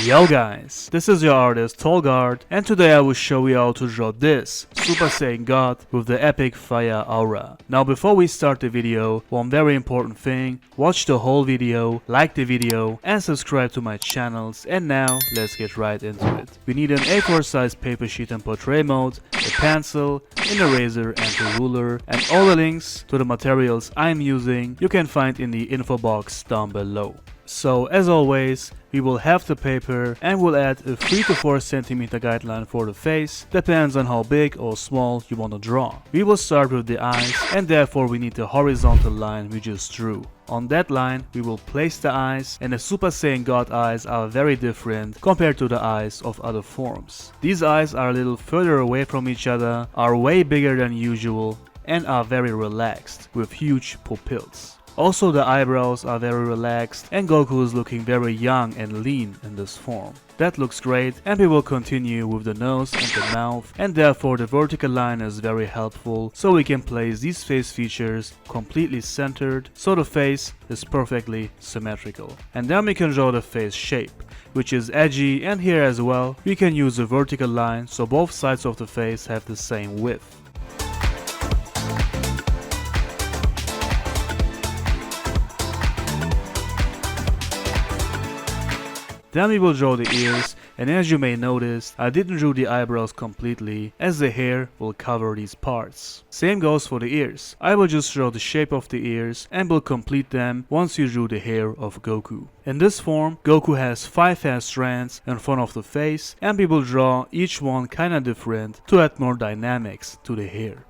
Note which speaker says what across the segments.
Speaker 1: Yo guys, this is your artist Tolg, and today I will show you how to draw this Super Saiyan God with the epic fire aura. Now before we start the video, one very important thing, watch the whole video, like the video and subscribe to my channels, and now let's get right into it. We need an A4 size paper sheet in portrait mode, a pencil, an eraser and a ruler, and all the links to the materials I'm using you can find in the info box down below. So as always, we will have the paper and we'll add a 3 to 4 cm guideline for the face, depends on how big or small you want to draw. We will start with the eyes and therefore we need the horizontal line we just drew. On that line we will place the eyes, and the Super Saiyan God eyes are very different compared to the eyes of other forms. These eyes are a little further away from each other, are way bigger than usual and are very relaxed with huge pupils. Also the eyebrows are very relaxed and Goku is looking very young and lean in this form. That looks great, and we will continue with the nose and the mouth, and therefore the vertical line is very helpful so we can place these face features completely centered so the face is perfectly symmetrical. And then we can draw the face shape, which is edgy, and here as well we can use a vertical line so both sides of the face have the same width. Then we will draw the ears, and as you may notice, I didn't draw the eyebrows completely, as the hair will cover these parts. Same goes for the ears. I will just draw the shape of the ears and will complete them once you drew the hair of Goku. In this form, Goku has 5 hair strands in front of the face, and we will draw each one kinda different to add more dynamics to the hair.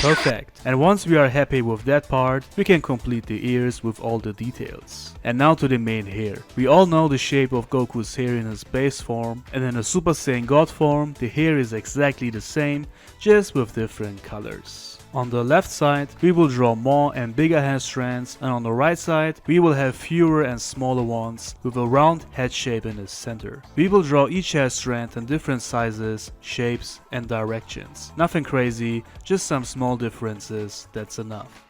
Speaker 1: Perfect. And once we are happy with that part, we can complete the ears with all the details. And now to the main hair. We all know the shape of Goku's hair in his base form, and in the Super Saiyan God form, the hair is exactly the same, just with different colors. On the left side, we will draw more and bigger hair strands, and on the right side, we will have fewer and smaller ones with a round head shape in the center. We will draw each hair strand in different sizes, shapes and directions. Nothing crazy, just some small differences, that's enough.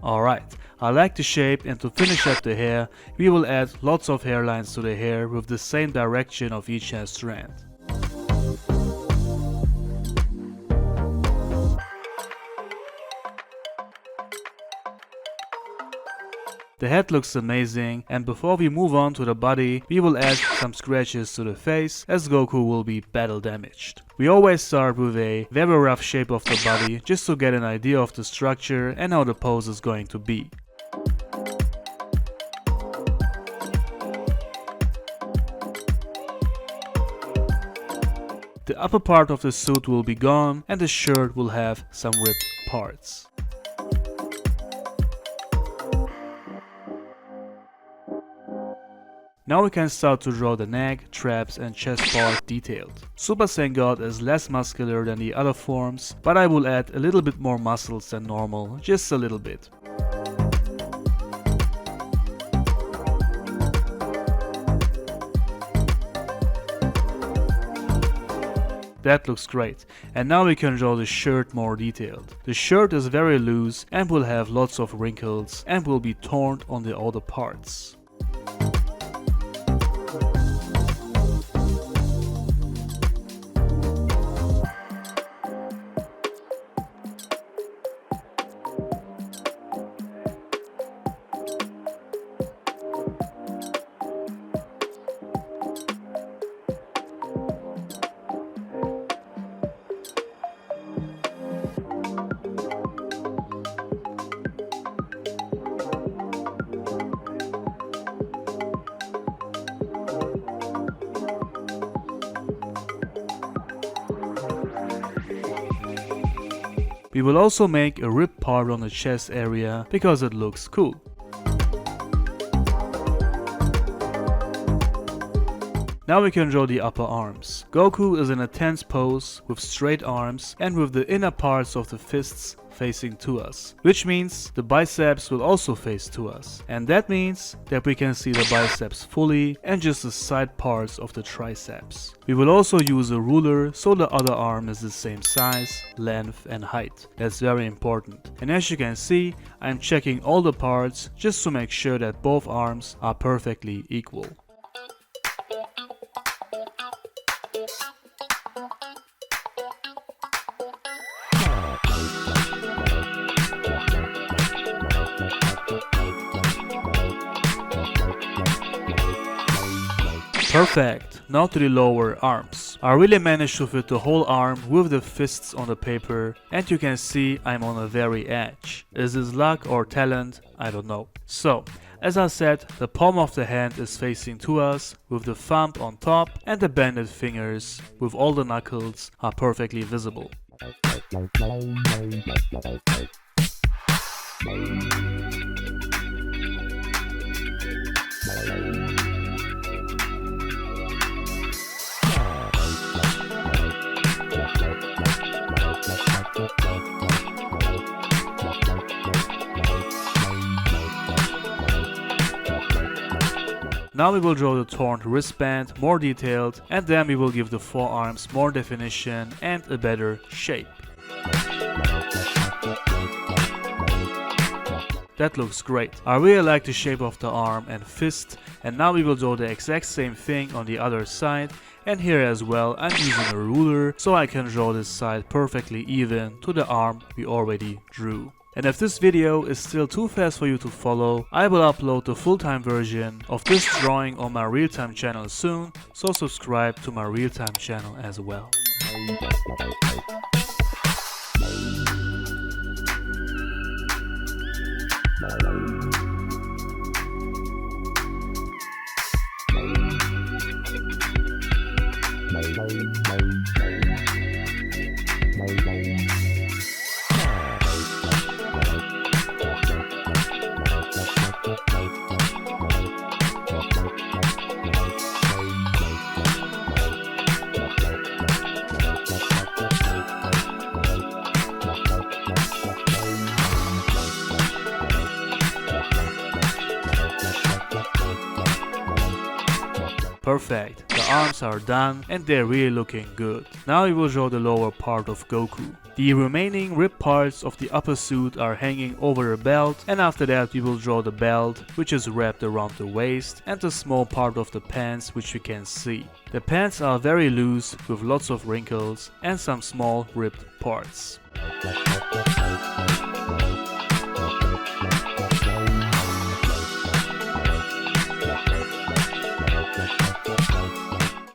Speaker 1: Alright, I like the shape, and to finish up the hair, we will add lots of hairlines to the hair with the same direction of each hair strand. The head looks amazing, and before we move on to the body, we will add some scratches to the face as Goku will be battle damaged. We always start with a very rough shape of the body just to get an idea of the structure and how the pose is going to be. The upper part of the suit will be gone and the shirt will have some ripped parts. Now we can start to draw the neck, traps and chest part detailed. Super Saiyan God is less muscular than the other forms, but I will add a little bit more muscles than normal, just a little bit. That looks great. And now we can draw the shirt more detailed. The shirt is very loose and will have lots of wrinkles and will be torn on the other parts. We will also make a rib part on the chest area because it looks cool. Now we can draw the upper arms. Goku is in a tense pose with straight arms and with the inner parts of the fists facing to us, which means the biceps will also face to us, and that means that we can see the biceps fully and just the side parts of the triceps. We will also use a ruler so the other arm is the same size, length and height. That's very important. And as you can see, I'm checking all the parts just to make sure that both arms are perfectly equal. Perfect! Now to the lower arms. I really managed to fit the whole arm with the fists on the paper, and you can see I'm on a very edge. Is this luck or talent? I don't know. So, as I said, the palm of the hand is facing to us with the thumb on top, and the bended fingers with all the knuckles are perfectly visible. Now we will draw the torn wristband more detailed, and then we will give the forearms more definition and a better shape. That looks great. I really like the shape of the arm and fist, and now we will draw the exact same thing on the other side, and here as well I'm using a ruler so I can draw this side perfectly even to the arm we already drew. And if this video is still too fast for you to follow, I will upload the full-time version of this drawing on my real-time channel soon, so subscribe to my real-time channel as well. Perfect, the arms are done and they're really looking good. Now we will draw the lower part of Goku. The remaining rib parts of the upper suit are hanging over the belt, and after that we will draw the belt, which is wrapped around the waist, and the small part of the pants, which you can see. The pants are very loose with lots of wrinkles and some small ripped parts.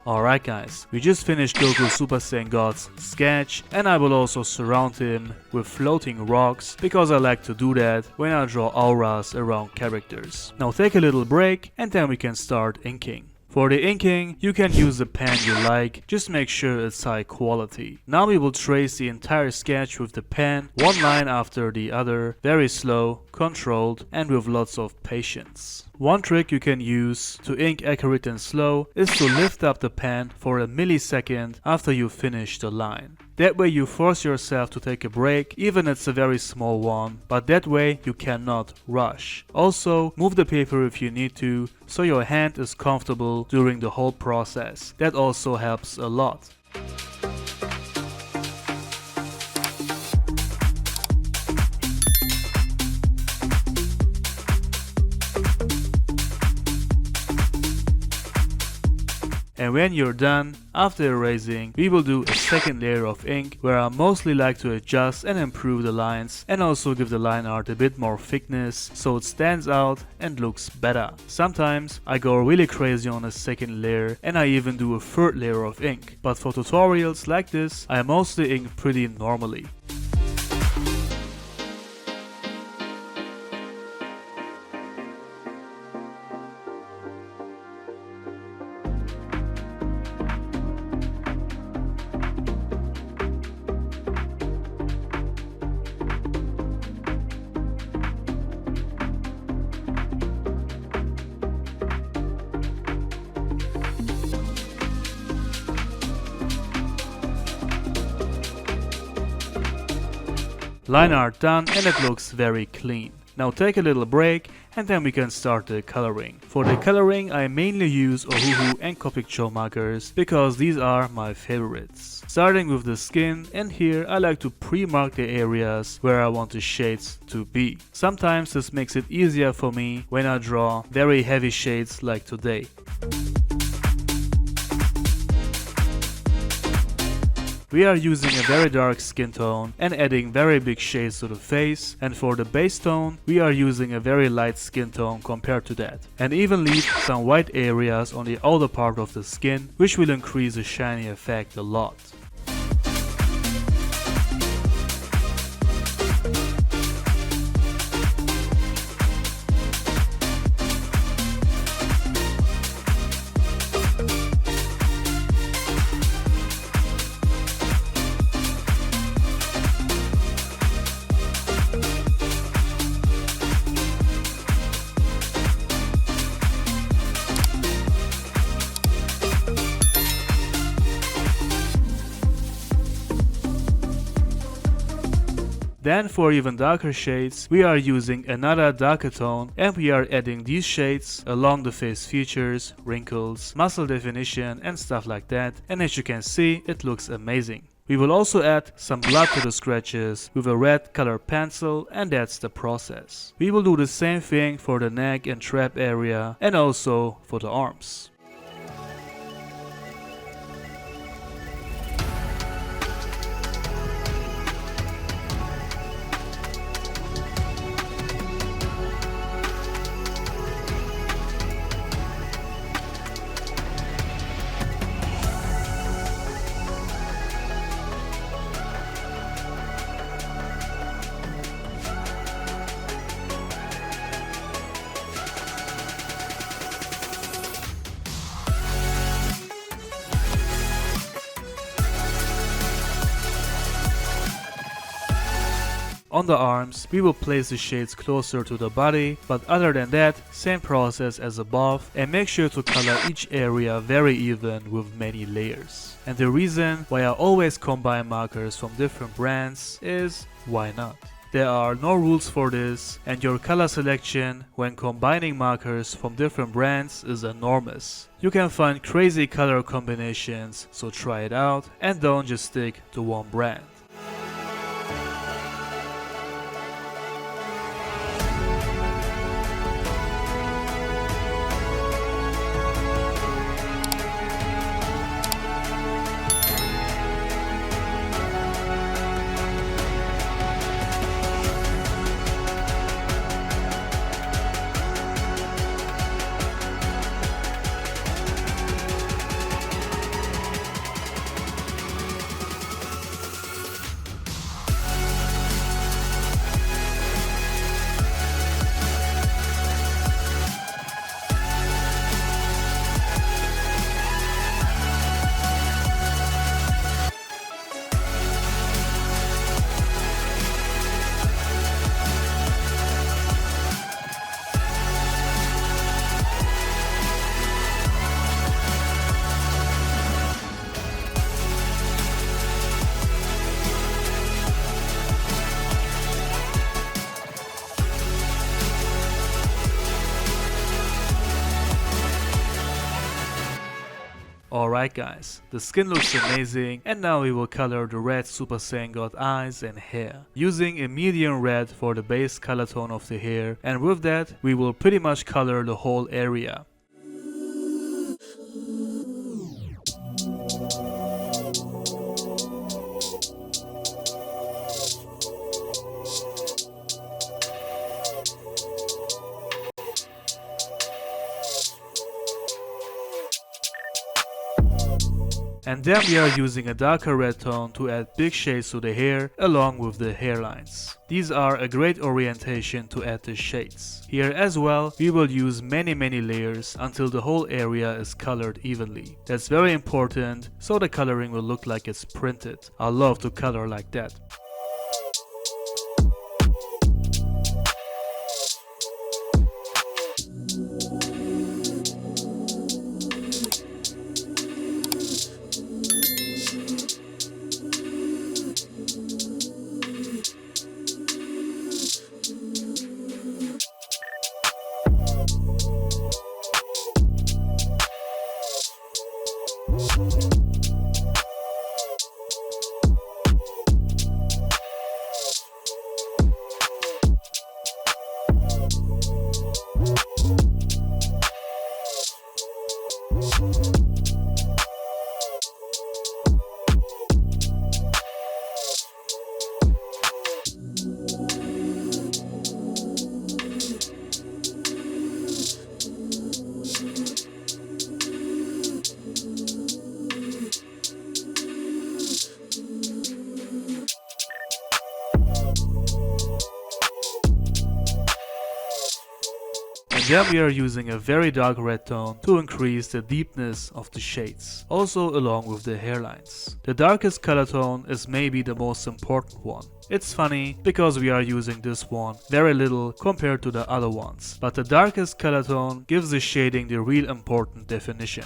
Speaker 1: Alright guys, we just finished Goku Super Saiyan God's sketch, and I will also surround him with floating rocks because I like to do that when I draw auras around characters. Now take a little break and then we can start inking. For the inking, you can use the pen you like, just make sure it's high quality. Now we will trace the entire sketch with the pen, one line after the other, very slow, controlled, and with lots of patience. One trick you can use to ink accurate and slow is to lift up the pen for a millisecond after you finish the line. That way you force yourself to take a break, even if it's a very small one, but that way you cannot rush. Also, move the paper if you need to, so your hand is comfortable during the whole process. That also helps a lot. And when you're done, after erasing, we will do a second layer of ink where I mostly like to adjust and improve the lines and also give the line art a bit more thickness so it stands out and looks better. Sometimes I go really crazy on a second layer and I even do a third layer of ink, but for tutorials like this I mostly ink pretty normally. Line art done and it looks very clean. Now take a little break and then we can start the coloring. For the coloring I mainly use Ohuhu and Copic markers because these are my favorites. Starting with the skin, and here I like to pre-mark the areas where I want the shades to be. Sometimes this makes it easier for me when I draw very heavy shades like today. We are using a very dark skin tone and adding very big shades to the face, and for the base tone we are using a very light skin tone compared to that, and even leave some white areas on the outer part of the skin, which will increase the shiny effect a lot. Then for even darker shades, we are using another darker tone and we are adding these shades along the face features, wrinkles, muscle definition and stuff like that, and as you can see, it looks amazing. We will also add some blood to the scratches with a red colored pencil, and that's the process. We will do the same thing for the neck and trap area and also for the arms. On the arms, we will place the shades closer to the body, but other than that, same process as above, and make sure to color each area very even with many layers. And the reason why I always combine markers from different brands is why not? There are no rules for this, and your color selection when combining markers from different brands is enormous. You can find crazy color combinations, so try it out and don't just stick to one brand. Alright guys, the skin looks amazing, and now we will color the red Super Saiyan God eyes and hair, using a medium red for the base color tone of the hair, and with that we will pretty much color the whole area. And then we are using a darker red tone to add big shades to the hair along with the hairlines. These are a great orientation to add the shades. Here as well, we will use many layers until the whole area is colored evenly. That's very important, so the coloring will look like it's printed. I love to color like that. then we are using a very dark red tone to increase the deepness of the shades, also along with the hairlines. The darkest color tone is maybe the most important one. It's funny because we are using this one very little compared to the other ones, but the darkest color tone gives the shading the real important definition.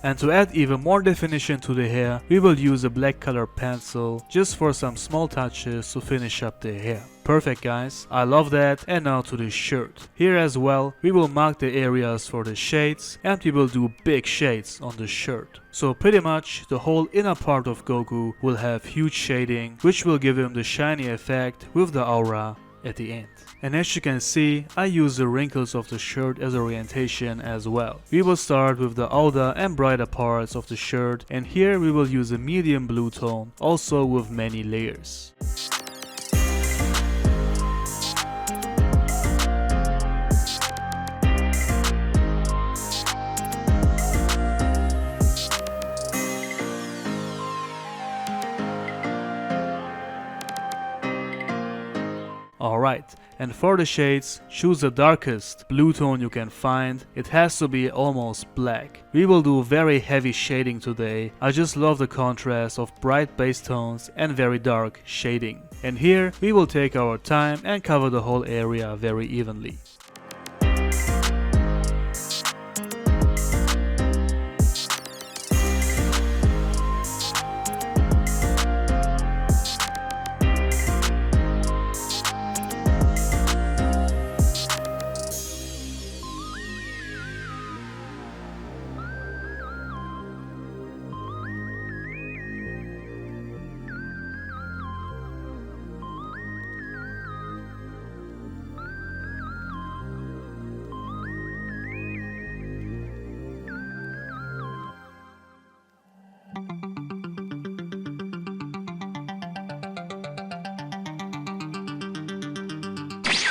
Speaker 1: And to add even more definition to the hair, we will use a black color pencil just for some small touches to finish up the hair. Perfect guys, I love that. And now to the shirt. Here as well, we will mark the areas for the shades and we will do big shades on the shirt. So pretty much the whole inner part of Goku will have huge shading, which will give him the shiny effect with the aura at the end. And as you can see, I use the wrinkles of the shirt as orientation as well. We will start with the outer and brighter parts of the shirt, and here we will use a medium blue tone, also with many layers. Alright, and for the shades, choose the darkest blue tone you can find. It has to be almost black. We will do very heavy shading today. I just love the contrast of bright base tones and very dark shading. And here we will take our time and cover the whole area very evenly.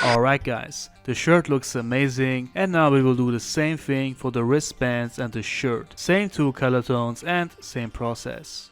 Speaker 1: Alright guys, the shirt looks amazing, and now we will do the same thing for the wristbands and the shirt. Same two color tones and same process.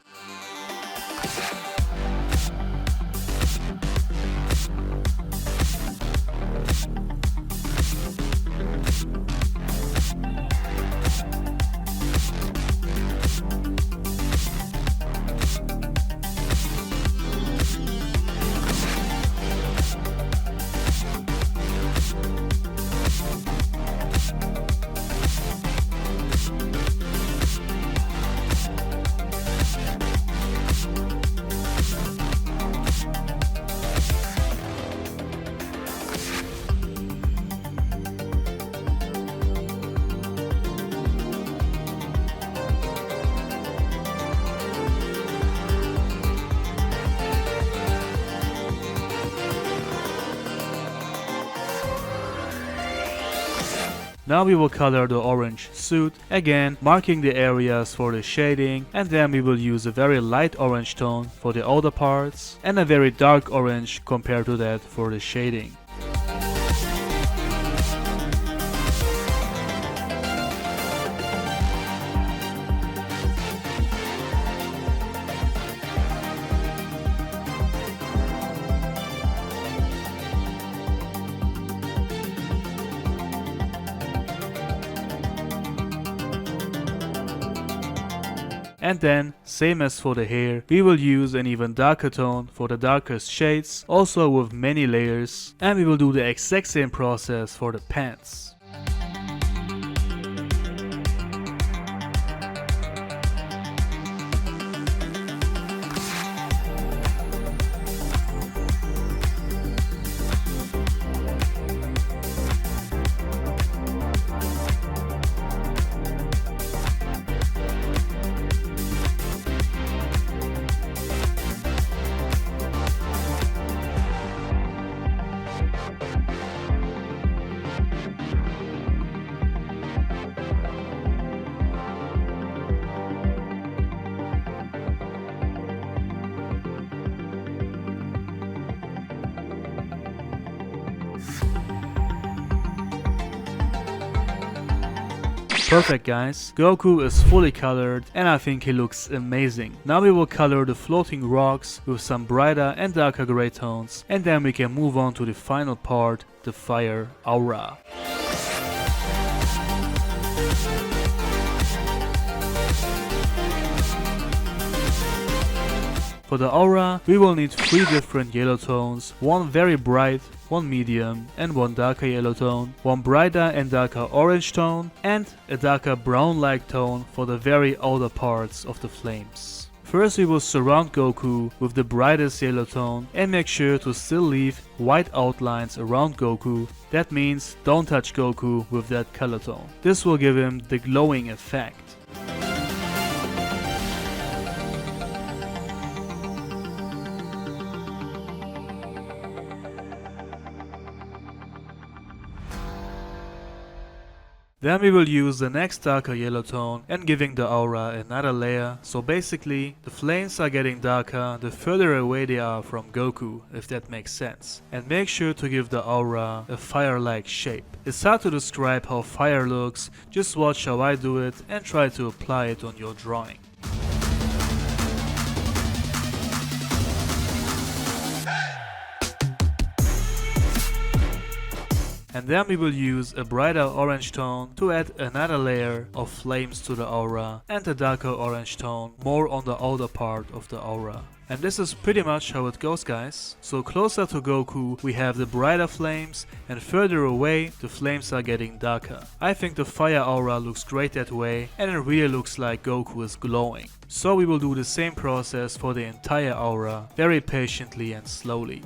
Speaker 1: Now we will color the orange suit, again marking the areas for the shading, and then we will use a very light orange tone for the outer parts and a very dark orange compared to that for the shading. And then, same as for the hair, we will use an even darker tone for the darkest shades, also with many layers, and we will do the exact same process for the pants. Perfect, guys. Goku is fully colored and I think he looks amazing. Now we will color the floating rocks with some brighter and darker gray tones, and then we can move on to the final part, the fire aura. For the aura, we will need 3 different yellow tones, one very bright, one medium and one darker yellow tone, one brighter and darker orange tone, and a darker brown-like tone for the very outer parts of the flames. First we will surround Goku with the brightest yellow tone and make sure to still leave white outlines around Goku. That means don't touch Goku with that color tone. This will give him the glowing effect. Then we will use the next darker yellow tone and giving the aura another layer, so basically the flames are getting darker the further away they are from Goku, if that makes sense. And make sure to give the aura a fire-like shape. It's hard to describe how fire looks, just watch how I do it and try to apply it on your drawing. And then we will use a brighter orange tone to add another layer of flames to the aura, and a darker orange tone more on the outer part of the aura. And this is pretty much how it goes, guys. So closer to Goku we have the brighter flames, and further away the flames are getting darker. I think the fire aura looks great that way, and it really looks like Goku is glowing. So we will do the same process for the entire aura, very patiently and slowly.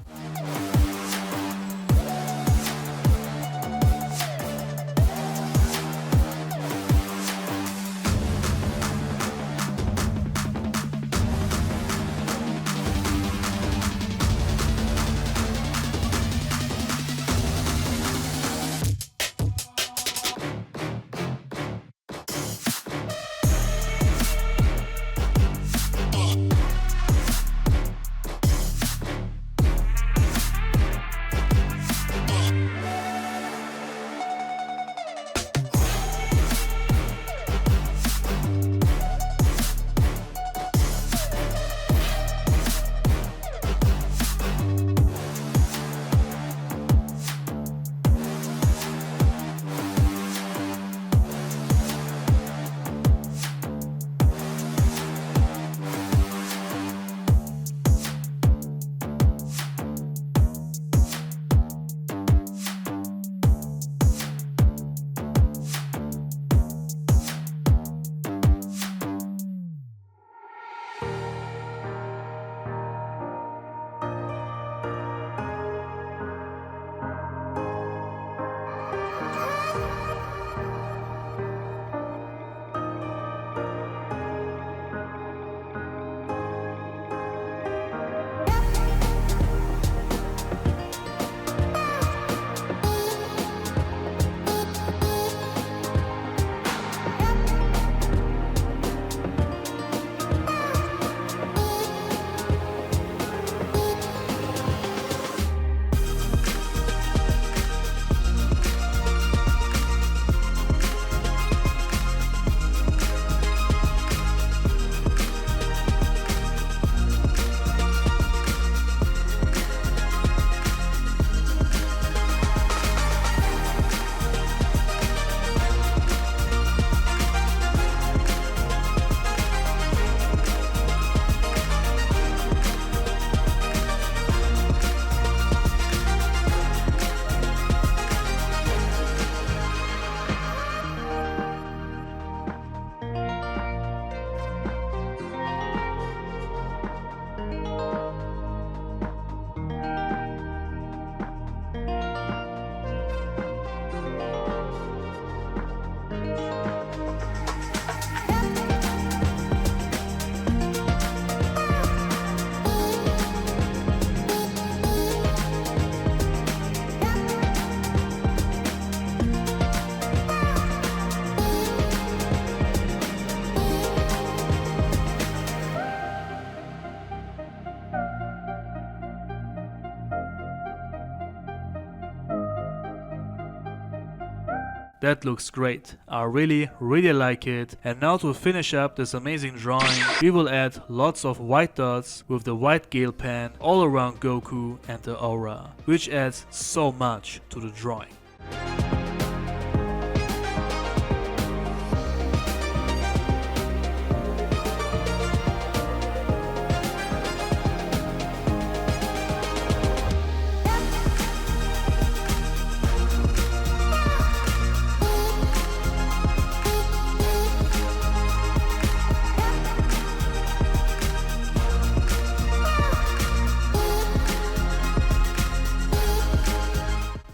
Speaker 1: That looks great. I really like it. And now to finish up this amazing drawing, we will add lots of white dots with the white Gale pen all around Goku and the aura, which adds so much to the drawing.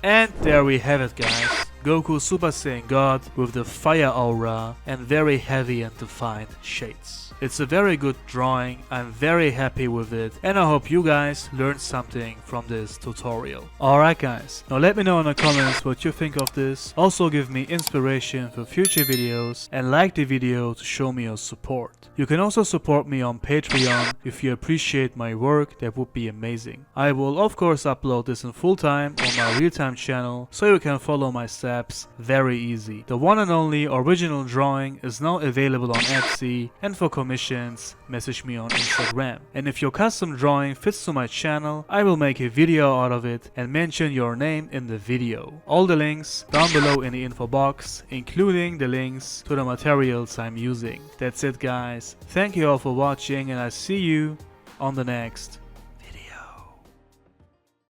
Speaker 1: And there we have it, guys. Goku Super Saiyan God with the fire aura and very heavy and defined shades. It's a very good drawing, I'm very happy with it, and I hope you guys learned something from this tutorial. Alright guys, now let me know in the comments what you think of this. Also give me inspiration for future videos and like the video to show me your support. You can also support me on Patreon if you appreciate my work, that would be amazing. I will of course upload this in full time on my real time channel, so you can follow my steps very easy. The one and only original drawing is now available on Etsy, and for commissions, message me on Instagram. And if your custom drawing fits to my channel, I will make a video out of it and mention your name in the video. All the links down below in the info box, including the links to the materials I'm using. That's it guys. Thank you all for watching, and I see you on the next